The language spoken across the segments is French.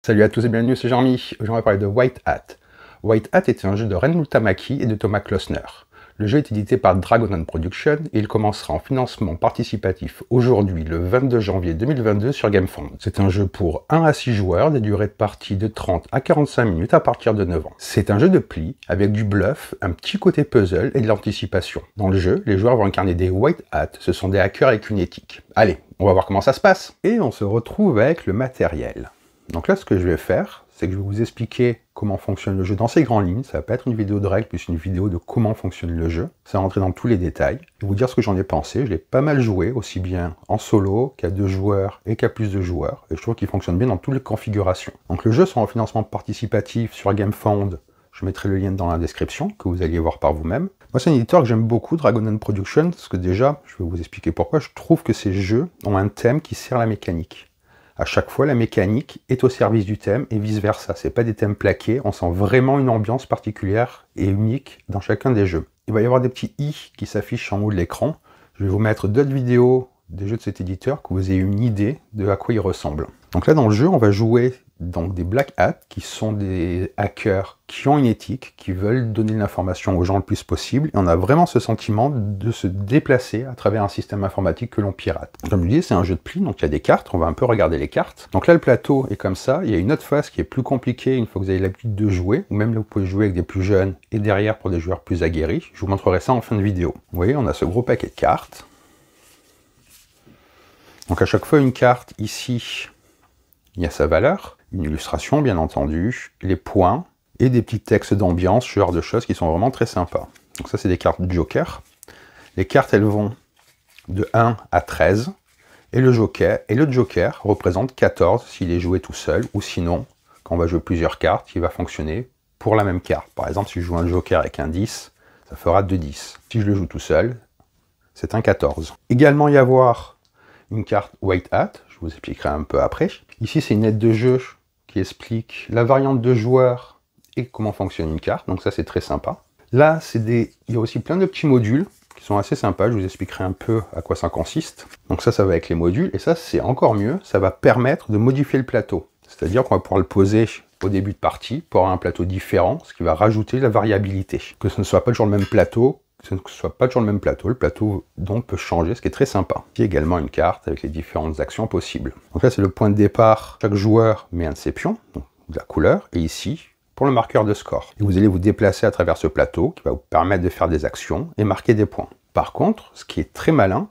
Salut à tous et bienvenue, c'est Jean-Mi. Aujourd'hui on va parler de White Hat. White Hat est un jeu de Ren Mutamaki et de Thomas Klossner. Le jeu est édité par Dragon Production et il commencera en financement participatif aujourd'hui le 22 janvier 2022 sur GameFound. C'est un jeu pour 1 à 6 joueurs, des durées de partie de 30 à 45 minutes à partir de 9 ans. C'est un jeu de pli avec du bluff, un petit côté puzzle et de l'anticipation. Dans le jeu, les joueurs vont incarner des White Hat, ce sont des hackers avec une éthique. Allez, on va voir comment ça se passe. Et on se retrouve avec le matériel. Donc là, ce que je vais faire, c'est que je vais vous expliquer comment fonctionne le jeu dans ses grandes lignes. Ça va pas être une vidéo de règles, plus une vidéo de comment fonctionne le jeu. Ça va rentrer dans tous les détails. Je vais vous dire ce que j'en ai pensé. Je l'ai pas mal joué, aussi bien en solo qu'à 2 joueurs et qu'à plus de joueurs. Et je trouve qu'il fonctionne bien dans toutes les configurations. Donc le jeu sera en financement participatif sur GameFound. Je mettrai le lien dans la description, que vous alliez voir par vous-même. Moi, c'est un éditeur que j'aime beaucoup, Dragon Production, parce que déjà, je vais vous expliquer pourquoi. Je trouve que ces jeux ont un thème qui sert la mécanique. À chaque fois, la mécanique est au service du thème et vice-versa. C'est pas des thèmes plaqués, on sent vraiment une ambiance particulière et unique dans chacun des jeux. Il va y avoir des petits i qui s'affichent en haut de l'écran. Je vais vous mettre d'autres vidéos des jeux de cet éditeur, que vous ayez une idée de à quoi ils ressemblent. Donc là, dans le jeu, on va jouer donc des Black Hat, qui sont des hackers qui ont une éthique, qui veulent donner de l'information aux gens le plus possible. Et on a vraiment ce sentiment de se déplacer à travers un système informatique que l'on pirate. Comme je disais, c'est un jeu de pli, donc il y a des cartes, on va un peu regarder les cartes. Donc là, le plateau est comme ça, il y a une autre phase qui est plus compliquée une fois que vous avez l'habitude de jouer, ou même là, vous pouvez jouer avec des plus jeunes, et derrière pour des joueurs plus aguerris. Je vous montrerai ça en fin de vidéo. Vous voyez, on a ce gros paquet de cartes. Donc à chaque fois, une carte, ici, il y a sa valeur. Une illustration, bien entendu, les points et des petits textes d'ambiance, ce genre de choses qui sont vraiment très sympas. Donc ça, c'est des cartes Joker. Les cartes, elles vont de 1 à 13. Et le Joker représente 14 s'il est joué tout seul, ou sinon, quand on va jouer plusieurs cartes, il va fonctionner pour la même carte. Par exemple, si je joue un Joker avec un 10, ça fera 2 10. Si je le joue tout seul, c'est un 14. Également y avoir une carte White Hat, je vous expliquerai un peu après. Ici, c'est une aide de jeu qui explique la variante de joueurs et comment fonctionne une carte, donc ça c'est très sympa. Là, il y a aussi plein de petits modules qui sont assez sympas, je vous expliquerai un peu à quoi ça consiste. Donc ça va avec les modules, et ça c'est encore mieux, ça va permettre de modifier le plateau. C'est-à-dire qu'on va pouvoir le poser au début de partie pour avoir un plateau différent, ce qui va rajouter la variabilité. Que ce ne soit pas toujours le même plateau, le plateau donc peut changer, ce qui est très sympa. Il y a également une carte avec les différentes actions possibles. Donc là, c'est le point de départ. Chaque joueur met un de ses pions, donc de la couleur, et ici, pour le marqueur de score. Et vous allez vous déplacer à travers ce plateau qui va vous permettre de faire des actions et marquer des points. Par contre, ce qui est très malin,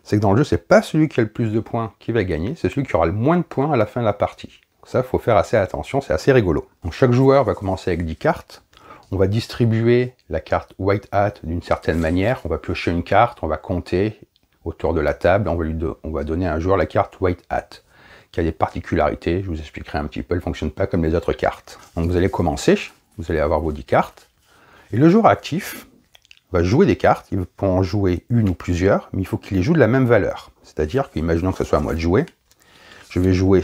c'est que dans le jeu, c'est pas celui qui a le plus de points qui va gagner, c'est celui qui aura le moins de points à la fin de la partie. Donc ça, il faut faire assez attention, c'est assez rigolo. Donc chaque joueur va commencer avec 10 cartes. On va distribuer la carte White Hat d'une certaine manière. On va piocher une carte, on va compter autour de la table. On va donner à un joueur la carte White Hat, qui a des particularités. Je vous expliquerai un petit peu, elle ne fonctionne pas comme les autres cartes. Donc vous allez commencer, vous allez avoir vos 10 cartes. Et le joueur actif va jouer des cartes. Il peut en jouer une ou plusieurs, mais il faut qu'il les joue de la même valeur. C'est-à-dire qu'imaginons que ce soit à moi de jouer. Je vais jouer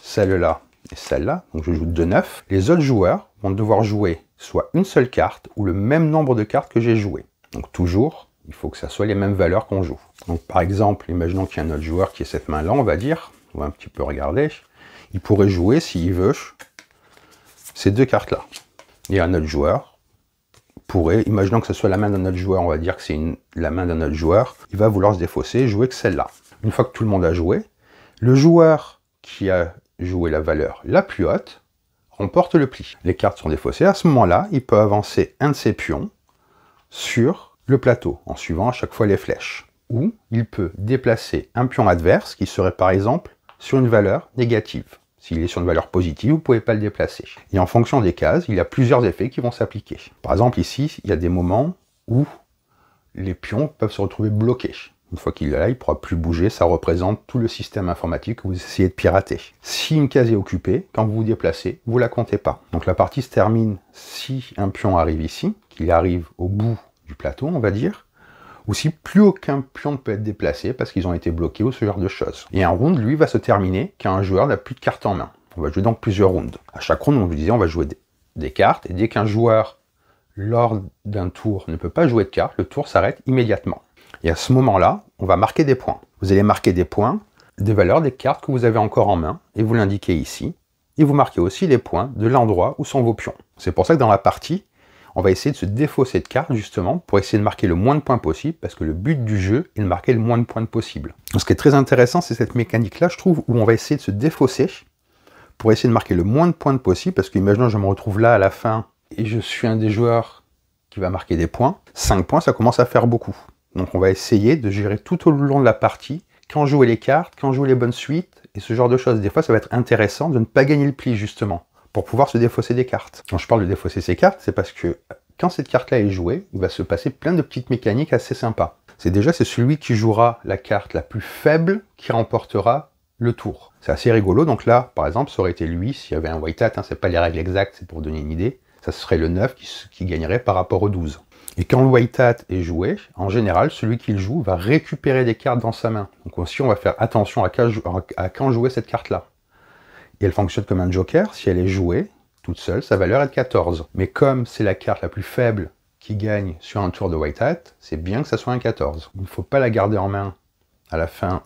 celle-là et celle-là. Donc je joue 2 9. Les autres joueurs vont devoir jouer soit une seule carte ou le même nombre de cartes que j'ai joué. Donc toujours, il faut que ça soit les mêmes valeurs qu'on joue. Donc par exemple, imaginons qu'il y a un autre joueur qui ait cette main-là, on va dire, on va un petit peu regarder, il pourrait jouer, s'il veut, ces 2 cartes-là. Et un autre joueur pourrait, imaginons que ce soit la main d'un autre joueur, on va dire que c'est la main d'un autre joueur, il va vouloir se défausser et jouer que celle-là. Une fois que tout le monde a joué, le joueur qui a joué la valeur la plus haute remporte le pli. Les cartes sont défaussées. À ce moment-là, il peut avancer un de ses pions sur le plateau, en suivant à chaque fois les flèches. Ou il peut déplacer un pion adverse, qui serait par exemple sur une valeur négative. S'il est sur une valeur positive, vous ne pouvez pas le déplacer. Et en fonction des cases, il y a plusieurs effets qui vont s'appliquer. Par exemple, ici, il y a des moments où les pions peuvent se retrouver bloqués. Une fois qu'il est là, il ne pourra plus bouger, ça représente tout le système informatique que vous essayez de pirater. Si une case est occupée, quand vous vous déplacez, vous ne la comptez pas. Donc la partie se termine si un pion arrive ici, qu'il arrive au bout du plateau, on va dire, ou si plus aucun pion ne peut être déplacé parce qu'ils ont été bloqués ou ce genre de choses. Et un round, lui, va se terminer quand un joueur n'a plus de cartes en main. On va jouer donc plusieurs rounds. À chaque round, on vous disait, on va jouer des cartes, et dès qu'un joueur, lors d'un tour, ne peut pas jouer de cartes, le tour s'arrête immédiatement. Et à ce moment-là, on va marquer des points. Vous allez marquer des points, des valeurs, des cartes que vous avez encore en main, et vous l'indiquez ici. et vous marquez aussi les points de l'endroit où sont vos pions. C'est pour ça que dans la partie, on va essayer de se défausser de cartes justement pour essayer de marquer le moins de points possible, parce que le but du jeu est de marquer le moins de points possible. Donc, ce qui est très intéressant, c'est cette mécanique-là, je trouve, où on va essayer de se défausser pour essayer de marquer le moins de points possible, parce que imaginons je me retrouve là à la fin et je suis un des joueurs qui va marquer des points. 5 points, ça commence à faire beaucoup. Donc on va essayer de gérer tout au long de la partie quand jouer les cartes, quand jouer les bonnes suites, et ce genre de choses. Des fois, ça va être intéressant de ne pas gagner le pli, justement, pour pouvoir se défausser des cartes. Quand je parle de défausser ces cartes, c'est parce que quand cette carte-là est jouée, il va se passer plein de petites mécaniques assez sympas. C'est celui qui jouera la carte la plus faible qui remportera le tour. C'est assez rigolo. Donc là, par exemple, ça aurait été lui, s'il y avait un white hat, hein, c'est pas les règles exactes, c'est pour donner une idée, ça serait le 9 qui gagnerait par rapport au 12. Et quand le white hat est joué, en général, celui qui le joue va récupérer des cartes dans sa main. Donc aussi, on va faire attention à quand jouer cette carte-là. Et elle fonctionne comme un joker. Si elle est jouée toute seule, sa valeur est de 14. Mais comme c'est la carte la plus faible qui gagne sur un tour de white hat, c'est bien que ça soit un 14. Il ne faut pas la garder en main à la fin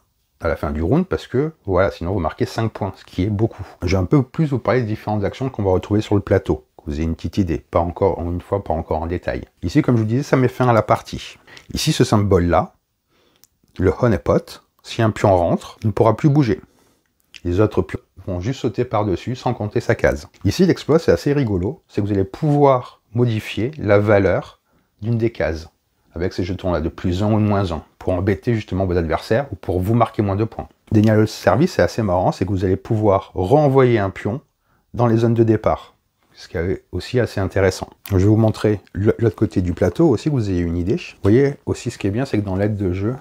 du round, parce que voilà, sinon vous marquez 5 points, ce qui est beaucoup. Je vais un peu plus vous parler des différentes actions qu'on va retrouver sur le plateau. Vous avez une petite idée, pas encore en détail. Ici, comme je vous disais, ça met fin à la partie. Ici, ce symbole-là, le honeypot, si un pion rentre, il ne pourra plus bouger. Les autres pions vont juste sauter par-dessus sans compter sa case. Ici, l'exploit, c'est assez rigolo, c'est que vous allez pouvoir modifier la valeur d'une des cases, avec ces jetons-là de plus 1 ou de moins 1, pour embêter justement vos adversaires ou pour vous marquer moins de points. Daniel Service, c'est assez marrant, c'est que vous allez pouvoir renvoyer un pion dans les zones de départ. Ce qui est aussi assez intéressant. Je vais vous montrer l'autre côté du plateau aussi, que vous ayez une idée. Vous voyez aussi, ce qui est bien, c'est que dans l'aide de jeu,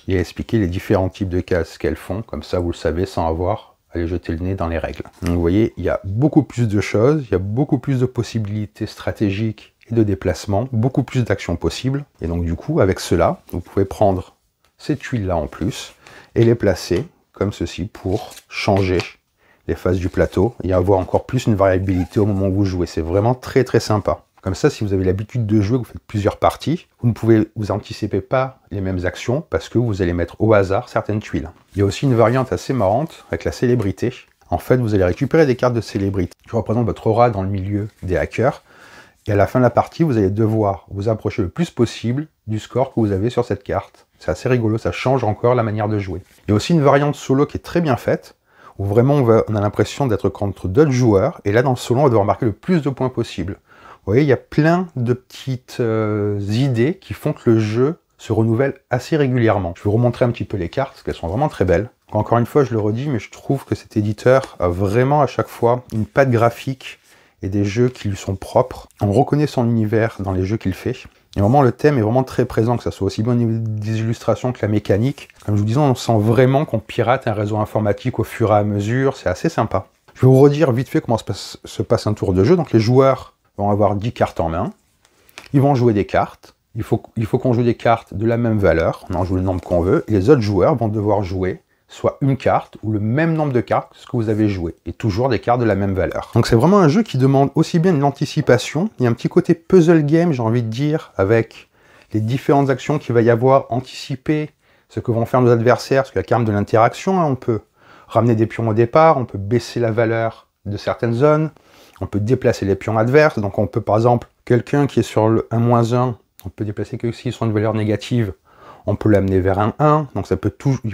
il y a expliqué les différents types de cases qu'elles font, comme ça vous le savez sans avoir à les jeter le nez dans les règles. Donc vous voyez, il y a beaucoup plus de choses, il y a beaucoup plus de possibilités stratégiques et de déplacement, beaucoup plus d'actions possibles. Et donc du coup, avec cela, vous pouvez prendre ces tuiles-là en plus et les placer comme ceci pour changer les faces du plateau et avoir encore plus une variabilité au moment où vous jouez. C'est vraiment très très sympa. Comme ça, si vous avez l'habitude de jouer, vous faites plusieurs parties, vous anticipez pas les mêmes actions parce que vous allez mettre au hasard certaines tuiles. Il y a aussi une variante assez marrante avec la célébrité. En fait, vous allez récupérer des cartes de célébrité qui représentent votre aura dans le milieu des hackers. Et à la fin de la partie, vous allez devoir vous approcher le plus possible du score que vous avez sur cette carte. C'est assez rigolo, ça change encore la manière de jouer. Il y a aussi une variante solo qui est très bien faite, où vraiment on a l'impression d'être contre d'autres joueurs, et là dans le solo on va devoir marquer le plus de points possible. Vous voyez, il y a plein de petites idées qui font que le jeu se renouvelle assez régulièrement. Je vais vous remontrer un petit peu les cartes, parce qu'elles sont vraiment très belles. Encore une fois, je le redis, mais je trouve que cet éditeur a vraiment à chaque fois une patte graphique et des jeux qui lui sont propres. On reconnaît son univers dans les jeux qu'il fait. Et vraiment, le thème est vraiment très présent, que ça soit aussi bien au niveau des illustrations que la mécanique. Comme je vous disais, on sent vraiment qu'on pirate un réseau informatique au fur et à mesure. C'est assez sympa. Je vais vous redire vite fait comment se passe un tour de jeu. Donc les joueurs vont avoir 10 cartes en main. Ils vont jouer des cartes. Il faut qu'on joue des cartes de la même valeur. On en joue le nombre qu'on veut. Et les autres joueurs vont devoir jouer soit une carte ou le même nombre de cartes que ce que vous avez joué. Et toujours des cartes de la même valeur. Donc c'est vraiment un jeu qui demande aussi bien de l'anticipation. Il y a un petit côté puzzle game, j'ai envie de dire, avec les différentes actions qu'il va y avoir, anticiper ce que vont faire nos adversaires, parce qu'il y a quand même de l'interaction. Hein. On peut ramener des pions au départ, on peut baisser la valeur de certaines zones, on peut déplacer les pions adverses. Donc on peut par exemple, quelqu'un qui est sur le 1-1, on peut déplacer que s'ils sont une valeur négative, on peut l'amener vers un 1, donc il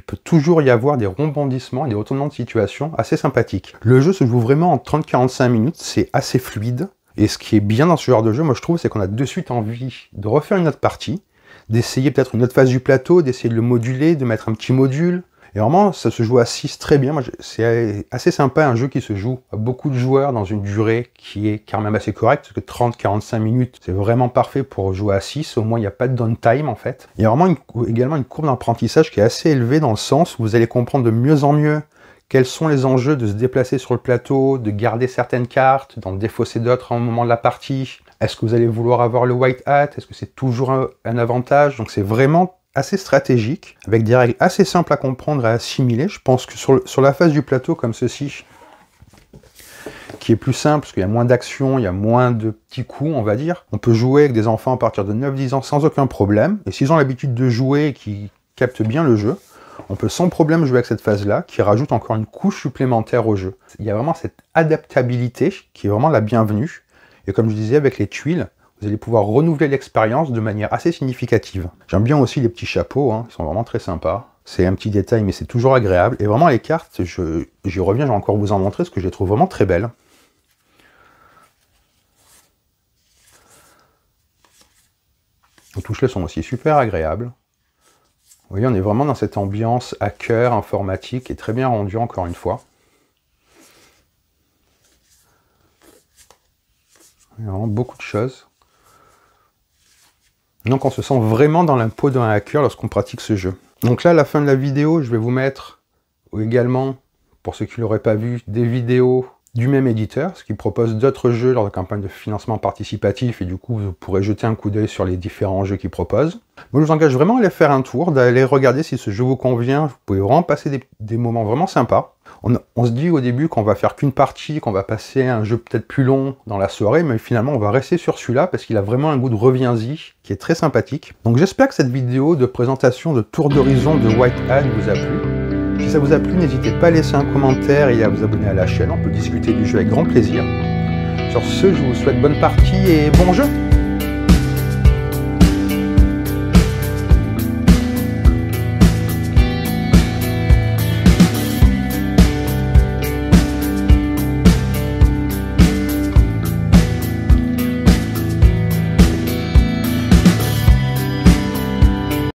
peut toujours y avoir des rebondissements et des retournements de situation assez sympathiques. Le jeu se joue vraiment en 30-45 minutes, c'est assez fluide, et ce qui est bien dans ce genre de jeu, moi je trouve, c'est qu'on a de suite envie de refaire une autre partie, d'essayer peut-être une autre phase du plateau, d'essayer de le moduler, de mettre un petit module, et vraiment ça se joue à 6 très bien. C'est assez sympa, un jeu qui se joue à beaucoup de joueurs dans une durée qui est quand même assez correcte, parce que 30-45 minutes, c'est vraiment parfait pour jouer à 6, au moins il n'y a pas de downtime en fait. Il y a vraiment également une courbe d'apprentissage qui est assez élevée dans le sens où vous allez comprendre de mieux en mieux quels sont les enjeux de se déplacer sur le plateau, de garder certaines cartes, d'en défausser d'autres à un moment de la partie. Est-ce que vous allez vouloir avoir le white hat? Est-ce que c'est toujours un avantage? Donc c'est vraiment assez stratégique, avec des règles assez simples à comprendre et à assimiler. Je pense que sur la phase du plateau comme ceci, qui est plus simple, parce qu'il y a moins d'action, il y a moins de petits coups, on va dire, on peut jouer avec des enfants à partir de 9-10 ans sans aucun problème, et s'ils ont l'habitude de jouer et qui captent bien le jeu, on peut sans problème jouer avec cette phase-là, qui rajoute encore une couche supplémentaire au jeu. Il y a vraiment cette adaptabilité qui est vraiment la bienvenue. Et comme je disais, avec les tuiles, vous allez pouvoir renouveler l'expérience de manière assez significative. J'aime bien aussi les petits chapeaux, hein, ils sont vraiment très sympas. C'est un petit détail, mais c'est toujours agréable. Et vraiment, les cartes, j'y reviens, je vais encore vous en montrer, parce que je les trouve vraiment très belles. Les touches-là sont aussi super agréables. Vous voyez, on est vraiment dans cette ambiance hacker, informatique, et très bien rendue, encore une fois. Il y a vraiment beaucoup de choses. Donc on se sent vraiment dans la peau d'un hacker lorsqu'on pratique ce jeu. Donc là, à la fin de la vidéo, je vais vous mettre également, pour ceux qui ne l'auraient pas vu, des vidéos du même éditeur, ce qui propose d'autres jeux lors de campagnes de financement participatif, et du coup, vous pourrez jeter un coup d'œil sur les différents jeux qu'ils proposent. Moi, je vous engage vraiment à aller faire un tour, d'aller regarder si ce jeu vous convient. Vous pouvez vraiment passer des moments vraiment sympas. On se dit au début qu'on va faire qu'une partie, qu'on va passer un jeu peut-être plus long dans la soirée, mais finalement on va rester sur celui-là parce qu'il a vraiment un goût de reviens-y qui est très sympathique. Donc j'espère que cette vidéo de présentation de Tour d'Horizon de White Hat vous a plu. Si ça vous a plu, n'hésitez pas à laisser un commentaire et à vous abonner à la chaîne, on peut discuter du jeu avec grand plaisir. Sur ce, je vous souhaite bonne partie et bon jeu!